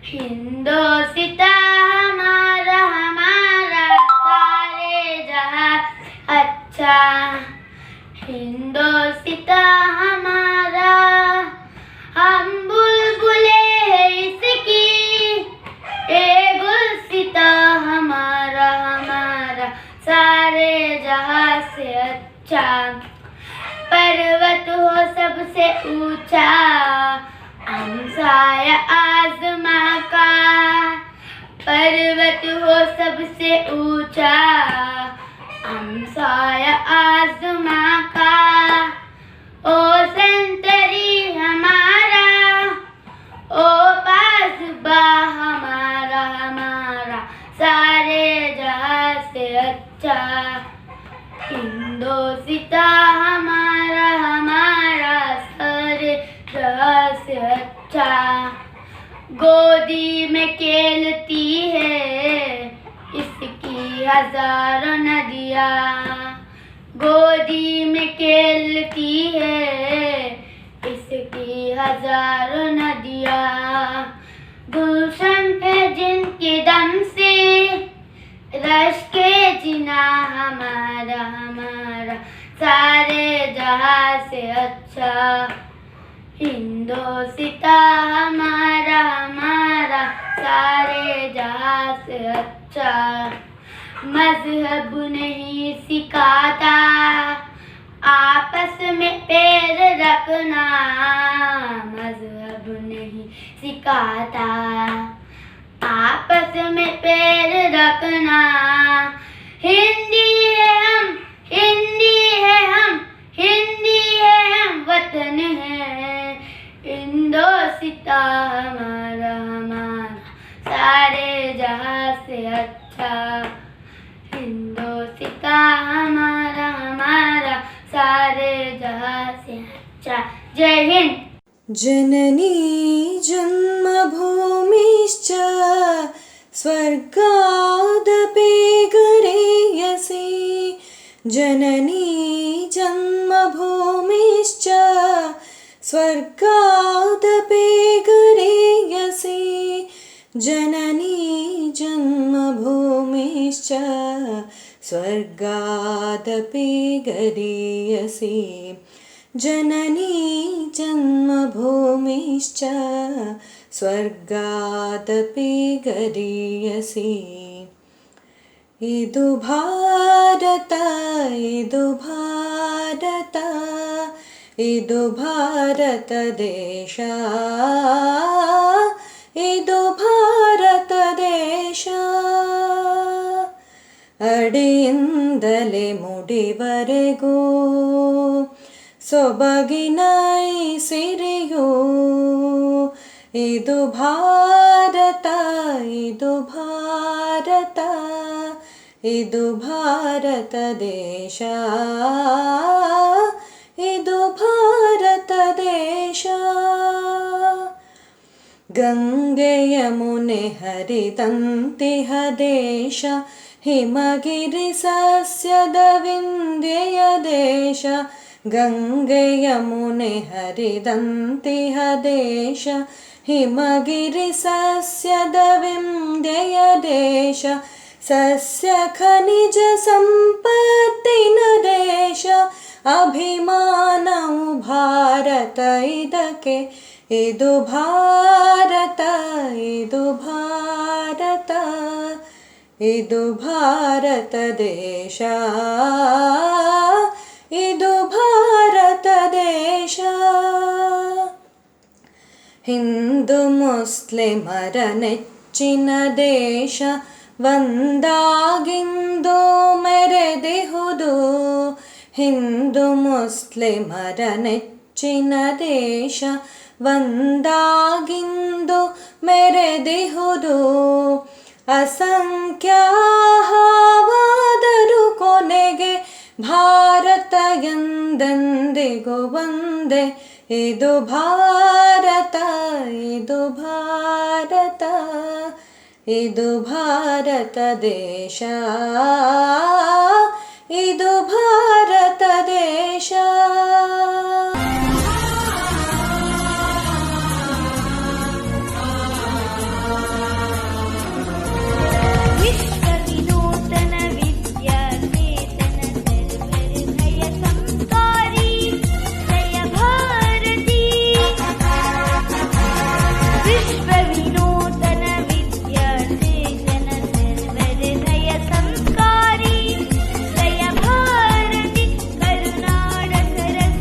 हिंदोस्ता हमारा हमारा सारे जहां अच्छा हिंदोस्ता हमारा हम बुलबुले हैं इसकी ए गुलसिता हमारा हमारा सारे जहां से अच्छा पर्वत हो सबसे ऊंचा हमसाया आसमां का पर्वत हो सबसे ऊंचा हमसाया आसमां का ओ संतरी हमारा ओ पासबा हमारा हमारा सारे जहां से अच्छा हिंदोस्ता हमारा हमारा सारे जहां से अच्छा गोदी में खेलती है इसकी हजारों नदियाँ गोदी में खेलती है इसकी हजारों नदियाँ गुलशन है जिनके दम से रश के जिना हमारा हमारा सारे जहां से अच्छा हिंदोस्ता हमारा हमारा सारे जहां से अच्छा मजहब नहीं सिखाता आपस में पैर रखना मजहब नहीं सिखाता आपस में पैर रखना हिंदी है हम हिंदी है हम हिंदी है हम वतन है हिंदोस्ता हमारा हमारा सारे जहां से अच्छा हिंदोस्ता हमारा हमारा सारे जहां से अच्छा जय हिंद जननी जन्मभूमिश्च स्वर्गादपि गरीयसी जननी जन्मभूमिश्च स्वर्गादपि गरीयसी जननी जन्मभूमिश्च स्वर्गादपि गरीयसी जननी जन्मभूमिश्च स्वर्गादपि गरीयसी इदु भारत इदु भारत इदु भारत देश इदु भारत देश अडिಯಿಂದಲೇ ಮುಡಿವರೆಗೂ ಸೊಬಗಿನ ಈ ಸಿರಿಯು ಇದು ಭಾರತ ಇದು ಭಾರತ ಇದು ಭಾರತ ದೇಶ ಇದು ಭಾರತ ದೇಶ ಗಂಗೆ ಯಮುನೆ ಹರಿದಂತಿಹ ದೇಶ ಹಿಮಗಿರಿ ಸಸ್ಯದ ವಿಂಧ್ಯಯ ದೇಶ ಗಂಗೆ ಯಮುನೆ ಹರಿದಂತಿಹ ದೇಶ ಹಿಮಗಿರಿ ಸಸ್ಯದ ವಿಂಧ್ಯಯ ದೇಶ ಸಸ್ಯ ಖನಿಜ ಸಂಪತ್ತಿನ ದೇಶ ಅಭಿಮಾನವು ಭಾರತ ಇದಕ್ಕೆ. ಇದು ಭಾರತ, ಇದು ಭಾರತ, ಇದು ಭಾರತ ದೇಶ, ಇದು ಭಾರತ ದೇಶ. ಹಿಂದೂ ಮುಸ್ಲಿಮರ ನೆಚ್ಚಿನ ದೇಶ ಒಂದಾಗಿಂದು ಮೆರೆದಿಹುದು. ಹಿಂದೂ ಮುಸ್ಲಿಮರ ನೆಚ್ಚಿನ ದೇಶ ಒಂದಾಗಿಂದು ಮೆರೆದಿಹುದು. ಅಸಂಖ್ಯಾವಾದರೂ ಕೊನೆಗೆ ಭಾರತ ಎಂದೆಂದಿಗೂ ಒಂದೇ. ಇದು ಭಾರತ, ಇದು ಭಾರತ, ಇದು ಭಾರತ ದೇಶ, ಇದು ಭಾರತ ದೇಶ. ಸಂಸ್ಕಾರಿ ಜಯ ಭಾರತಿ ಕರುನಾಡ ಸರಸ್ವತಿ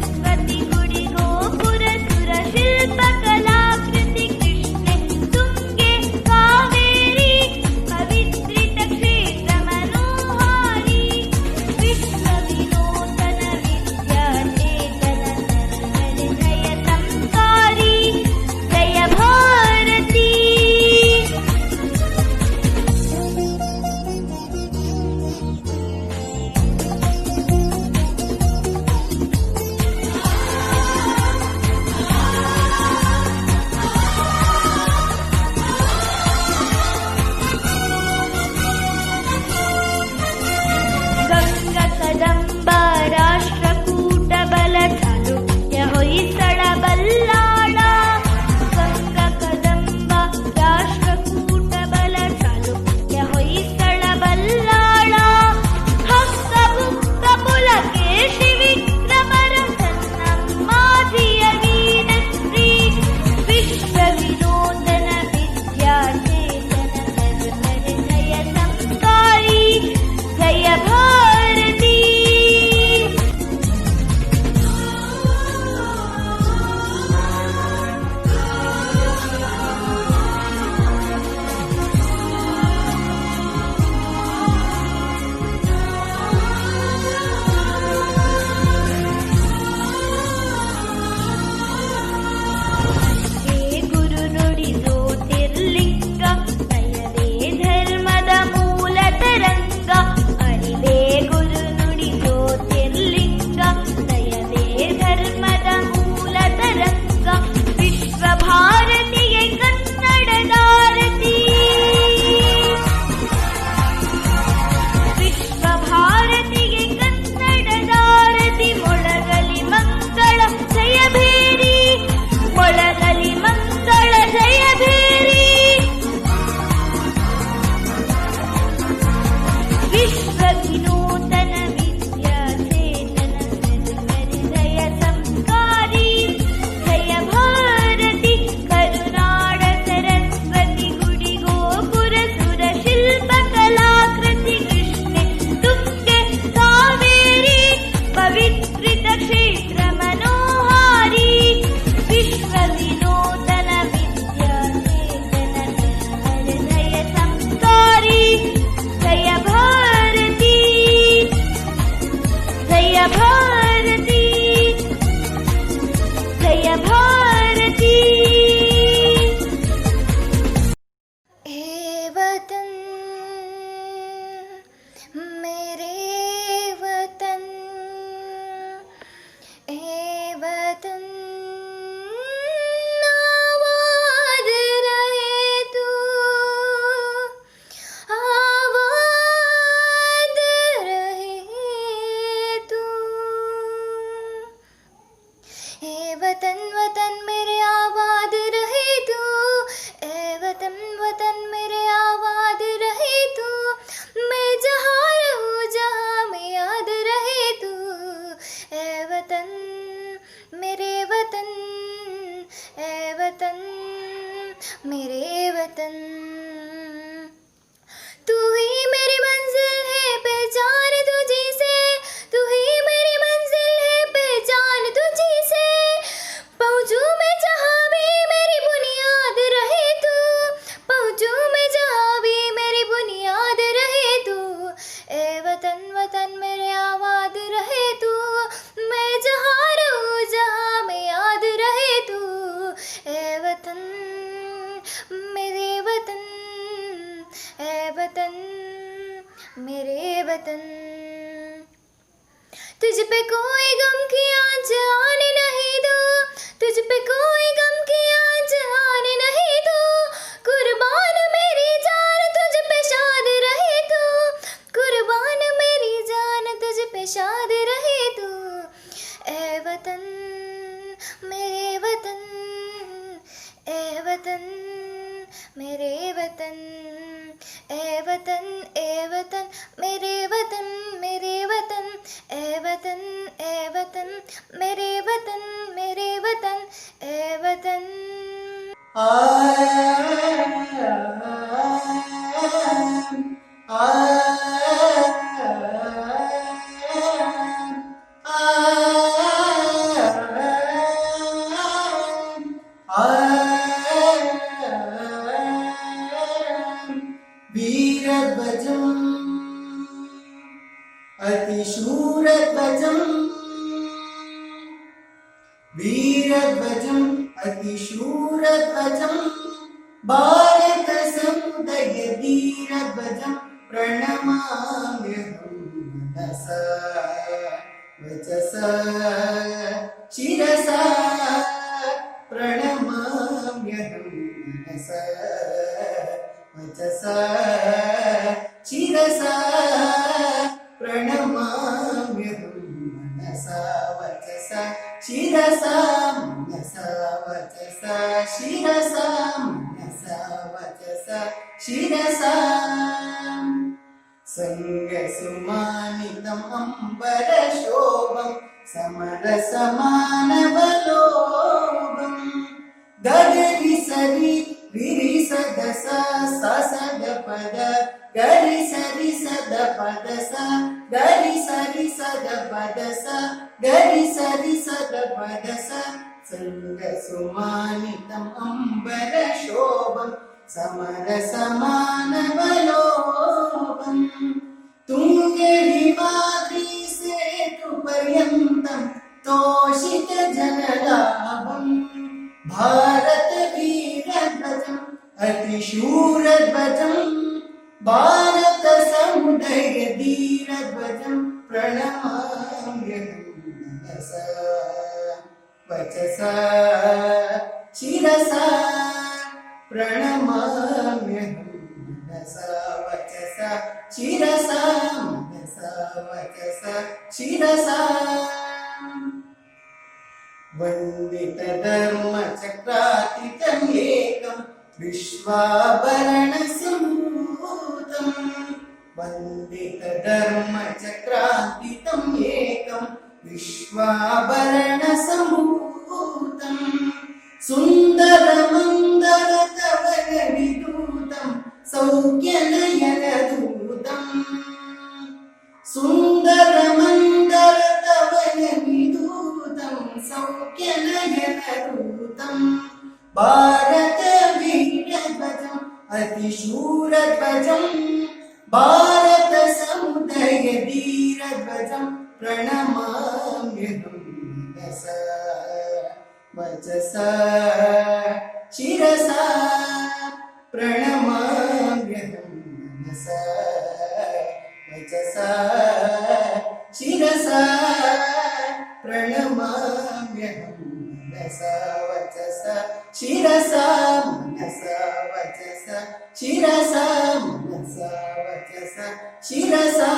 मेरे वतन। तू ही मेरी मंजिल है पहचान तुझी से, तू ही मेरी मंजिल है पहचान तुझी से। पहुँचूं मैं जहाँ भी मेरी बुनियाद रहे तू, पहुँचूं मैं जहाँ भी मेरी बुनियाद रहे तू। ए वतन वतन मेरे आबाद रहे तू, मैं जहाँ रहूँ जहाँ में याद रहे तू। ए वतन मेरे वतन, ए वतन मेरे वतन। तुझ पे कोई गम की आँच आने नहीं दो, तुझ पे कोई गम की आँच आने नहीं दो। कुर्बान मेरी जान तुझ पे शाद रहे तू, कुर्बान मेरी जान तुझ पे शाद रहे तू। ए वतन मेरे वतन, ए वतन मेरे वतन। ए वतन मेरे वतन, मेरे वतन। ए वतन मेरे वतन, मेरे वतन। ए वतन वीरध्वजम् अतिशूरध्वजम्, वीरध्वजम् अतिशूरध्वजम्, भारत समुदय धीरध्वजम् प्रणमाम्यहं मनसा वचसा शिरसा। प्रणमाम्यहं मनसा वचसा शिरसा। प्रणमाम्यहं मनसा वचसा शिरसा, मनसा वचसा शिरसा, मनसा वचसा शिरसा। संगसुमानितम् अम्बरशोभम् समरसमानवलोभम्। गगरि सरि विरि सदस ससद पद, गरि सरि सद पद स, गरि सरि सद पद स, गरि सरि सद पद स। संगसुमानितम् अम्बरशोभम् समरसमानवलोभम्। तुंगे हिमाद्रि सेतुपर्यन्तम् तोषितजनलाभम्। भारत वीरध्वजम् अतिशूरध्वजम्, भारत समुदय धीरध्वजम् प्रणमाम्यहं मनसा वचसा शिरसा। प्रणमाम्यहं मनसा वचसा शिरसा, मनसा वचसा शिरसा। वन्दितधर्मचक्रातीतम् एकम् विश्वाभरणसम्भूतम्, वन्दितधर्मचक्रातीतम् एकम् विश्वाभरणसम्भूतम्। सुन्दरमन्दरतवलविदूतम् सौख्यनयनदूतम्, सुन्दरमन्दरतवलविदूतम् सौख्यनयनदूतम्। भारत वीरध्वजम् अतिशूरध्वजम्, भारत समुदय धीरध्वजम् प्रणमाम्यहं मनसा वचसा शिरसा। प्रणमाम्यहं मनसा वचसा शिरसा। प्रणमाम्यहं मनसा वचसा शिरसा, मनसा वचसा शिरसा, मनसा वचसा शिरसा।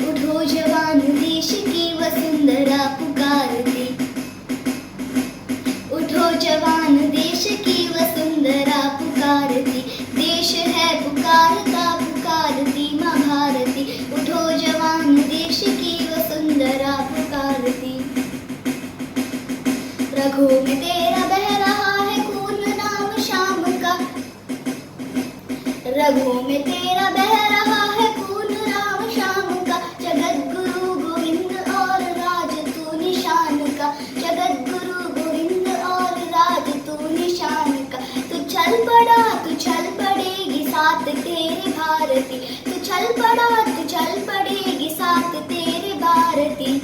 उठो जवान देश की वसुंधरा पुकारती, उठो जवान देश की वसुंधरा पुकारती। देश है पुकारता पुकारती माँ भारती, उठो जवान देश की वसुंधरा पुकारती। रघु में तेरा बह रहा है खून नाम श्याम का, रघु में तेरा बह रहा है खून राम श्याम का, जगत गुरु गोविंद और राज तू निशान का, जगत गुरु गोविंद और राज तू निशान का। तू चल पड़ा तू चल पड़ेगी साथ तेरे भारती, तू चल पड़ा तू चल पड़ेगी साथ तेरे भारती।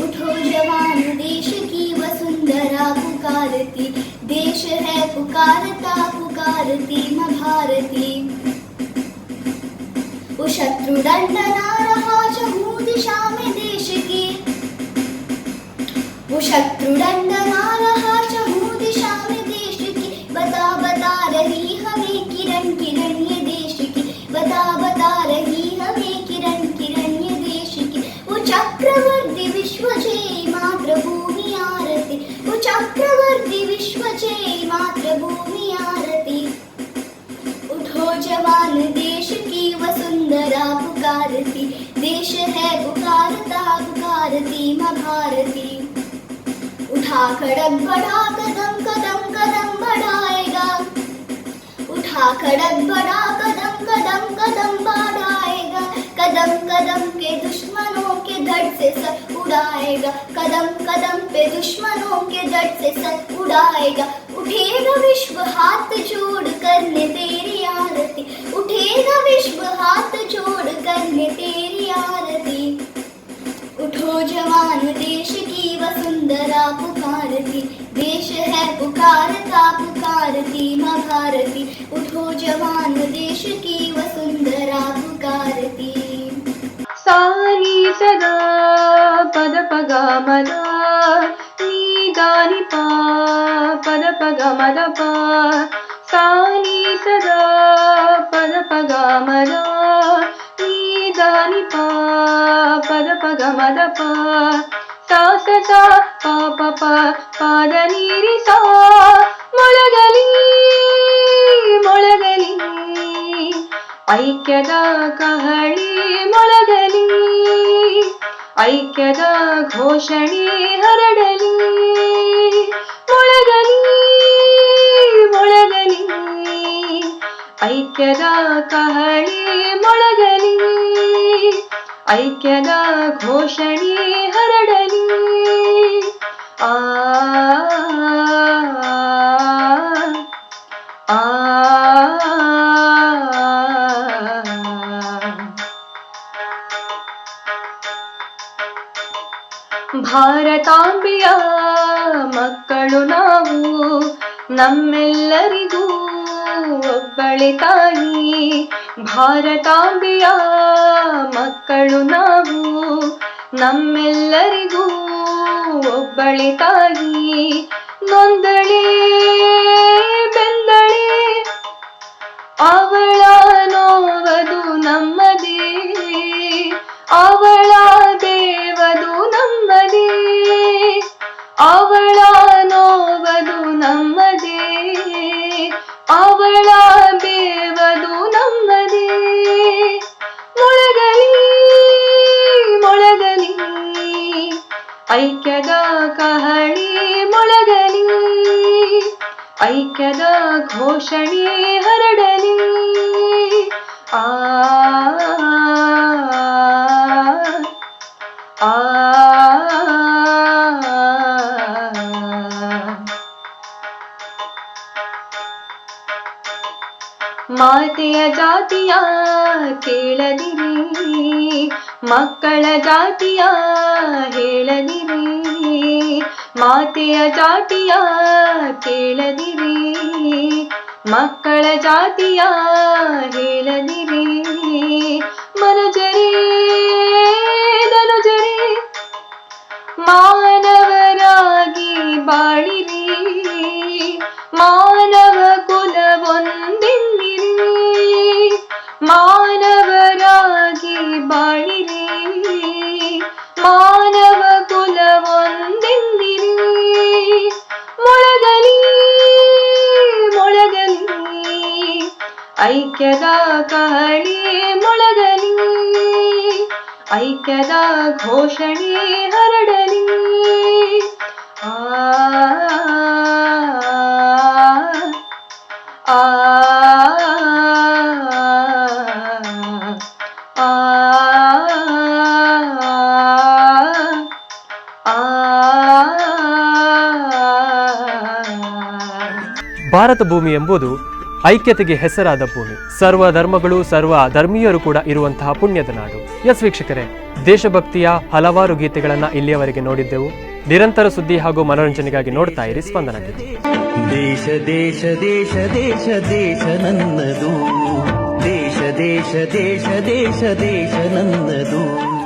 उठो जवान देश की वसुंधरा पुकारती, देश है पुकारता पुकारती माँ भारती। वो शत्रु दंडना रहा चहु दिशा में देश की, वो शत्रु दंडना रहा चहु दिशा में देश की। बता बता रही हमें किरण किरण ये देश की, बता बता रही हमें किरण किरण ये देश की। वो चक्रवर्ती विश्व जय मातृभूमि आरती, वो चक्रवर्ती विश्व जय मातृभूमि आरती। उठो जवान देश की वसुंधरा पुकारती, देश है पुकारता पुकारती माँ भारती। उठा खड़ग बढ़ा कदम कदम कदम बढ़ाएगा, उठा खड़ग बढ़ा कदम कदम कदम बढ़ाएगा। कदम कदम के दुश्मनों के धड़ से सर उड़ाएगा, कदम कदम पे दुश्मनों के धड़ से सर उड़ाएगा। उठेगा विश्व हाथ जोड़ करने तेरी आरती, उठेगा विश्व हाथ जोड़ करने तेरी आरती। उठो जवान देश की वसुंधरा पुकारती, देश है पुकारता पुकारती माँ भारती। उठो जवान देश की वसुंधरा पुकारती। सानी सदा पद पग मद नी दानि पा पद पग मद पा, सानी सदा पद पग मद नी दानि पा पद पग मद पा, सा ಸ ಸ ಪ ಪ ಪ ಪಾದ ನೀರಿ ಸಾ ಮೊಳಗಲಿ ಮೊಳಗಲಿ ಐಕ್ಯದ ಕಹಳಿ ಮೊಳಗಲಿ ಐಕ್ಯದ ಘೋಷಣೆ ಹರಡಲಿ ಮೊಳಗಲಿ ಮೊಳಗಲಿ ಐಕ್ಯದ ಕಹಳಿ ಮೊಳಗಲಿ ಐಕ್ಯದ ಘೋಷಣೆ ಹರಡಲಿ ಆ ಆ ಭಾರತಾಂಬೆಯ ಮಕ್ಕಳು ನಾವು ನಮ್ಮೆಲ್ಲರಿಗೂ ಒಬ್ಬಳೆ ತಾಯಿ ಭಾರತಾಂಬೆಯ ಮಕ್ಕಳು ನಾವು ನಮ್ಮೆಲ್ಲರಿಗೂ ಒಬ್ಬಳೆ ತಾಯಿ ನೊಂದಳೆ ಬೆಂದಳೆ ಅವಳ ನೋವದು ನಮ್ಮದೇ ಅವಳ ದೇವದು ನಮ್ಮದೇ ಅವಳ ನೋವದು ನಮ್ಮದೇ ಅವಳ ಬೇವದು ನಮ್ಮದೇ ಮೊಳಗಲಿ ಮೊಳಗಲಿ ಐಕ್ಯದ ಕಹಳಿ ಮೊಳಗಲಿ ಐಕ್ಯದ ಘೋಷಣೆ ಹರಡಲಿ ಆ ಆ ಮಾತೆಯ ಜಾತಿಯ ಕೇಳದಿರಿ ಮಕ್ಕಳ ಜಾತಿಯ ಹೇಳದಿರಿ ಮಾತೆಯ ಜಾತಿಯ ಕೇಳದಿರಿ ಮಕ್ಕಳ ಜಾತಿಯ ಹೇಳದಿರಿ ಮನುಜರೇ ಧನುಜರೇ ಮಾನವರಾಗಿ ಬಾಳಿರಿ ಮಾನವ ಕುಲವೊಂದೆನ್ನಿರಿ ಮಾನವರಾಗಿ ಬಾಳಿರಿ ಮಾನವ ಕುಲವೊಂದೆನ್ನಿರಿ ಮೊಳಗಲಿ ಮೊಳಗಲಿ ಐಕ್ಯದ ಕಹಳಿ ಮೊಳಗಲಿ ಐಕ್ಯದ ಘೋಷಣೆ ಹರಡಲಿ ಭಾರತ ಭೂಮಿ ಎಂಬುದು ಐಕ್ಯತೆಗೆ ಹೆಸರಾದ ಭೂಮಿ. ಸರ್ವ ಧರ್ಮಗಳು, ಸರ್ವ ಧರ್ಮೀಯರು ಕೂಡ ಇರುವಂತಹ ಪುಣ್ಯದ ನಾಡು. ಎಸ್ ವೀಕ್ಷಕರೇ, ದೇಶಭಕ್ತಿಯ ಹಲವಾರು ಗೀತೆಗಳನ್ನ ಇಲ್ಲಿಯವರೆಗೆ ನೋಡಿದ್ದೆವು. ನಿರಂತರ ಸುದ್ದಿ ಹಾಗೂ ಮನೋರಂಜನೆಗಾಗಿ ನೋಡ್ತಾ ಇರಿ ಸ್ಪಂದನ ಟಿವಿ. ದೇಶ ದೇಶ ದೇಶ ದೇಶ ದೇಶ ನನ್ನದು, ದೇಶ ದೇಶ ದೇಶ ದೇಶ ದೇಶ ನನ್ನದು.